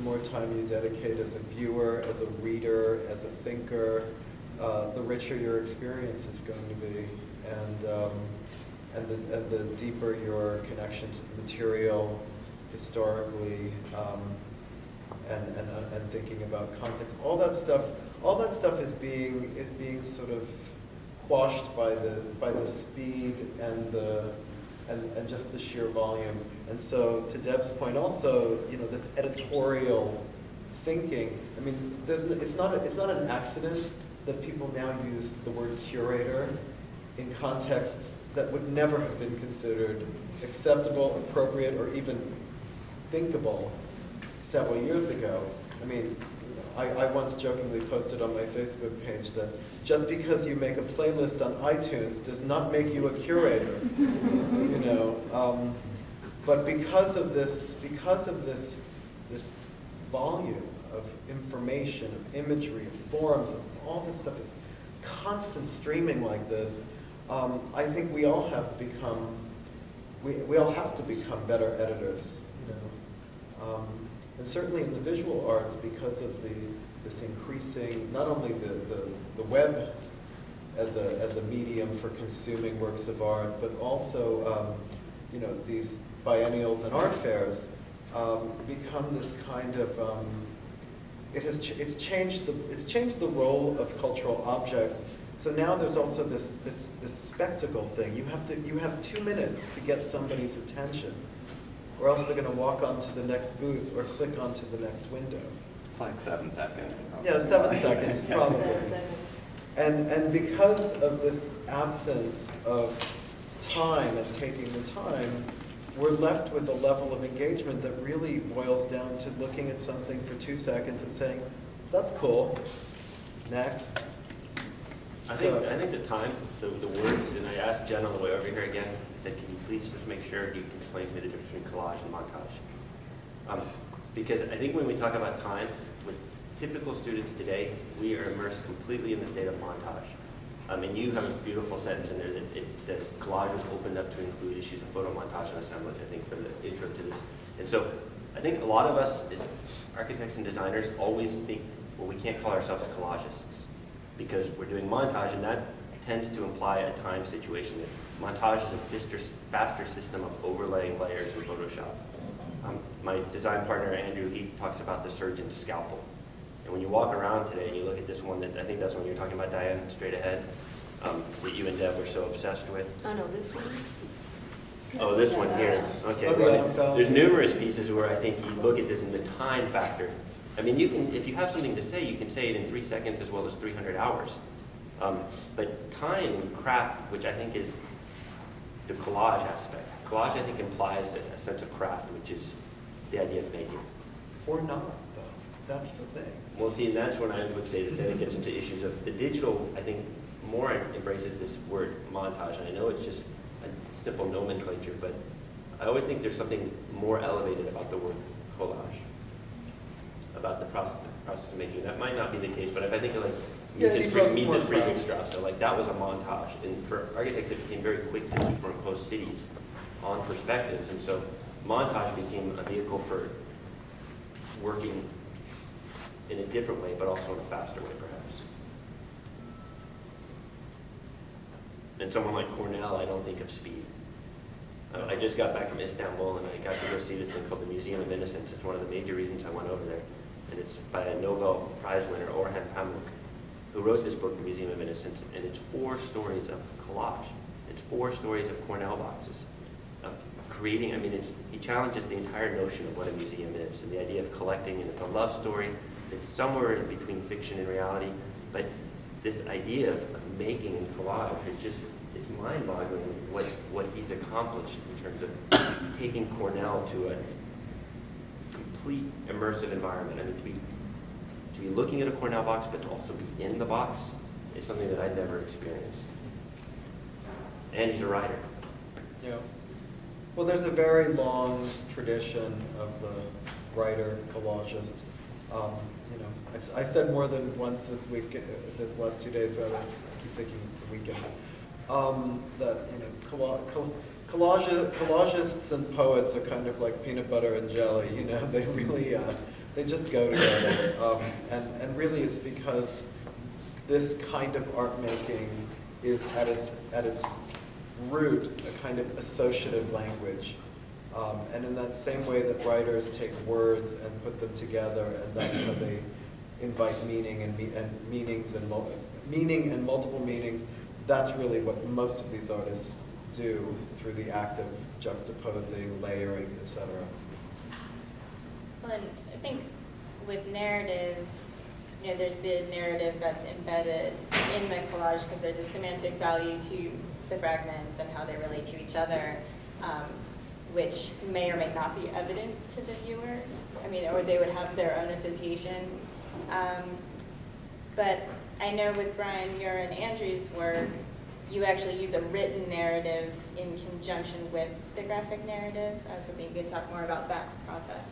the more time you dedicate as a viewer, as a reader, as a thinker, the richer your experience is going to be, and the deeper your connection to the material historically, and thinking about context. All that stuff is being sort of quashed by the speed and just the sheer volume. And so, to Deb's point, also, this editorial thinking. I mean, it's not an accident that people now use the word curator in contexts that would never have been considered acceptable, appropriate, or even thinkable several years ago. I mean, I once jokingly posted on my Facebook page that just because you make a playlist on iTunes does not make you a curator, But because of this volume of information, of imagery, of forms, of all this stuff is constant streaming like this, I think we all have become, we all have to become better editors, and certainly in the visual arts, because of this increasing, not only the web as a medium for consuming works of art, but also these biennials and art fairs become this kind of it's changed the role of cultural objects. So now there's also this spectacle thing. You have 2 minutes to get somebody's attention, or else they're going to walk onto the next booth or click onto the next window. Like 7 seconds. Yeah, 7 seconds probably. And because of this absence of time and taking the time, we're left with a level of engagement that really boils down to looking at something for 2 seconds and saying, "That's cool. Next." I think the time, the words, and I asked Jen on the way over here again, I said, "Can you please just make sure you can explain to me the difference between collage and montage?" Because I think when we talk about time, with typical students today, we are immersed completely in the state of montage. And you have a beautiful sentence in there that it says, collage was opened up to include issues of photo montage and assemblage, I think, for the intro to this. And so I think a lot of us as architects and designers always think, well, we can't call ourselves collagists because we're doing montage, and that tends to imply a time situation. That montage is a faster system of overlaying layers in Photoshop. My design partner, Andrew, he talks about the surgeon's scalpel. And when you walk around today and you look at this one, that I think that's one you're talking about, Diane, straight ahead, that you and Deb were so obsessed with. Oh, no, this one? Oh, this one here. Okay, well, there's numerous pieces where I think you look at this in the time factor. I mean, you can, if you have something to say, you can say it in 3 seconds as well as 300 hours. But time and craft, which I think is the collage aspect. Collage, I think, implies a sense of craft, which is the idea of making. Or not, though. That's the thing. Well, see, and that's when I would say that then it gets into issues of the digital, I think, more embraces this word montage. And I know it's just a simple nomenclature, but I always think there's something more elevated about the word collage, about the process of making. That might not be the case, but if I think of like Mises Friedrichstrasse, so like that was a montage. And for architects, it became very quick to superimpose cities on perspectives. And so montage became a vehicle for working in a different way, but also in a faster way, perhaps. And someone like Cornell, I don't think of speed. I just got back from Istanbul, and I got to go see this thing called the Museum of Innocence. It's one of the major reasons I went over there. And it's by a Nobel Prize winner, Orhan Pamuk, who wrote this book, The Museum of Innocence, and it's 4 stories of collage. It's 4 stories of Cornell boxes, of creating, I mean, he challenges the entire notion of what a museum is, and the idea of collecting, and it's a love story that's somewhere in between fiction and reality, but this idea of making and collage is just, it's mind-boggling what he's accomplished in terms of taking Cornell to a complete immersive environment. I mean, to be looking at a Cornell box, but to also be in the box is something that I'd never experienced. And he's a writer. Yeah. Well, there's a very long tradition of the writer, collagist. I said more than once this week, this last 2 days, rather. I keep thinking it's the weekend. That collagists and poets are kind of like peanut butter and jelly. They really They just go together. And really it's because this kind of art making is at its root a kind of associative language. And in that same way that writers take words and put them together, and that's how they invite meaning and meanings and meaning and multiple meanings, that's really what most of these artists do through the act of juxtaposing, layering, etc. Well, and I think with narrative, there's the narrative that's embedded in the collage because there's a semantic value to the fragments and how they relate to each other, which may or may not be evident to the viewer. Or they would have their own association. But I know with Brian, your and Andrew's work, you actually use a written narrative in conjunction with the graphic narrative. I was hoping you could talk more about that process.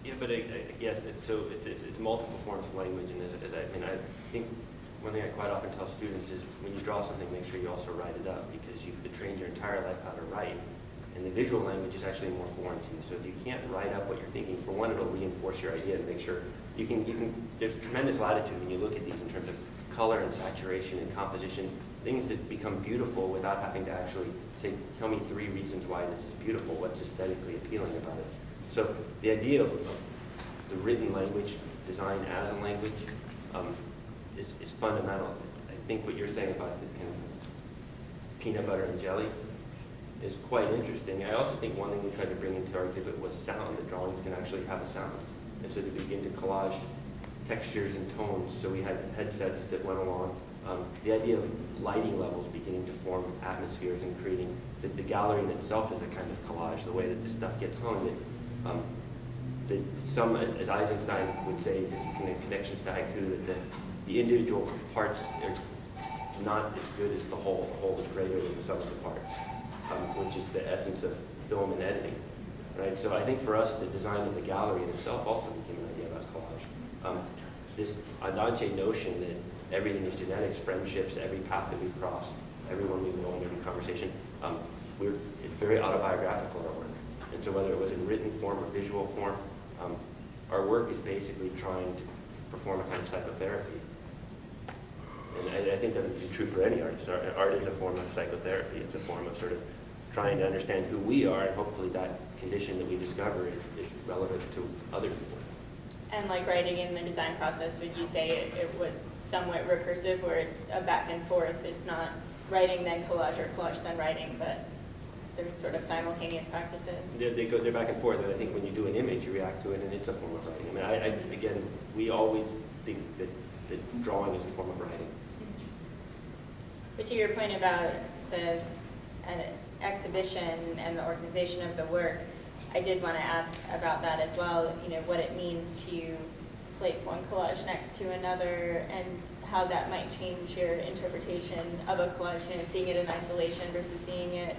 Yeah, but yes, it's multiple forms of language, and I think one thing I quite often tell students is when you draw something, make sure you also write it up, because you've been trained your entire life how to write, and the visual language is actually more foreign to you. So if you can't write up what you're thinking, for one, it'll reinforce your idea and make sure you can. There's tremendous latitude when you look at these in terms of color and saturation and composition, things that become beautiful without having to actually say, tell me 3 reasons why this is beautiful, what's aesthetically appealing about it. So the idea of the written language, design as a language, is fundamental. I think what you're saying about the kind of peanut butter and jelly is quite interesting. I also think one thing we tried to bring into our exhibit was sound. The drawings can actually have a sound. And so to begin to collage textures and tones, so we had headsets that went along. The idea of lighting levels beginning to form atmospheres and creating the gallery in itself is a kind of collage, the way that this stuff gets hung. That some, as Eisenstein would say, this connections to haiku, that the individual parts are not as good as the whole. The whole is greater than the sum of the parts, which is the essence of film and editing. Right? So I think for us, the design of the gallery in itself also became an idea about collage. This andante notion that everything is genetics, friendships, every path that we cross, everyone we know in every conversation, it's very autobiographical, our work. And so whether it was in written form or visual form, our work is basically trying to perform a kind of psychotherapy. And I think that would be true for any artist. Art is a form of psychotherapy. It's a form of sort of trying to understand who we are, and hopefully that condition that we discover is relevant to other people. And like writing in the design process, would you say it was somewhat recursive, where it's a back and forth? It's not writing then collage or collage then writing, but they're sort of simultaneous practices? They're back and forth, and I think when you do an image, you react to it, and it's a form of writing. Again, we always think that drawing is a form of writing. But to your point about the exhibition and the organization of the work, I did want to ask about that as well, what it means to place one collage next to another and how that might change your interpretation of a collage, seeing it in isolation versus seeing it,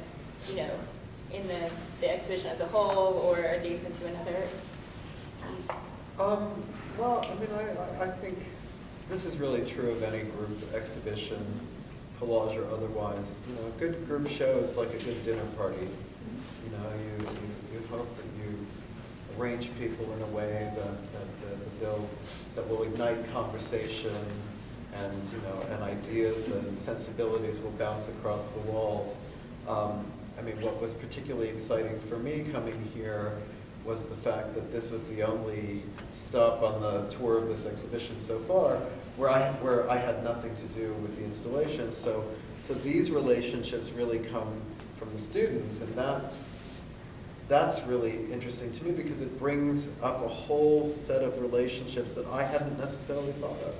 in the exhibition as a whole or adjacent to another piece. Well, I think this is really true of any group exhibition, collage or otherwise. A good group show is like a good dinner party. You hope that you arrange people in a way that will ignite conversation, and ideas and sensibilities will bounce across the walls. What was particularly exciting for me coming here was the fact that this was the only stop on the tour of this exhibition so far where I had nothing to do with the installation. So these relationships really come from the students, and that's really interesting to me because it brings up a whole set of relationships that I hadn't necessarily thought of.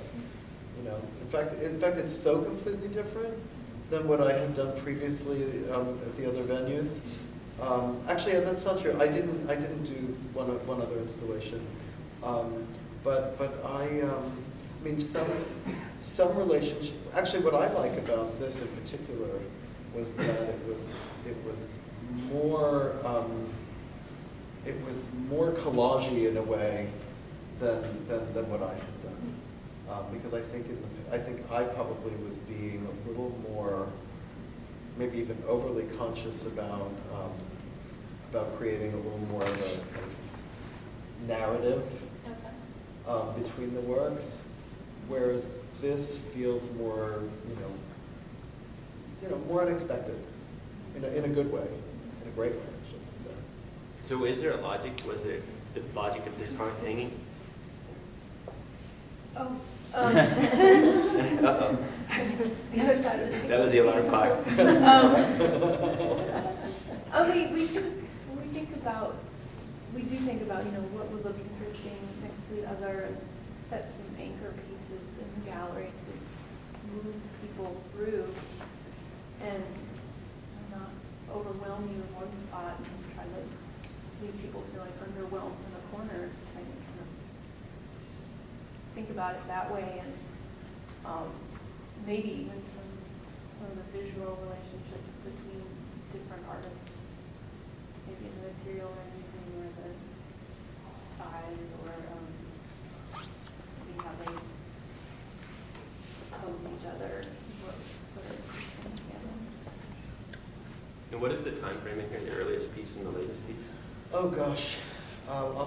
In fact, it's so completely different than what I had done previously at the other venues. Actually, that's not true. I didn't do one other installation, but some relationship. Actually, what I like about this in particular was that it was more collagey in a way than what I had done, because I think I probably was being a little more maybe even overly conscious about creating a little more of a kind of narrative between the works, whereas this feels more, more unexpected, in a good way, in a great way, I should say. So is there a logic, was there the logic of this hanging? Oh. Uh-oh. The other side of the table. That was the alarm clock. We do think about, what would look interesting next to the other, and set some anchor pieces in the gallery to move people through and not overwhelm you in one spot and try to leave people feeling underwhelmed in the corner. I think kind of think about it that way, and maybe even some of the visual relationships between different artists, maybe in the material they're using or the size, or maybe how they pose each other, what are pieces together. And what is the time frame in here, the earliest piece and the latest piece? Oh, gosh.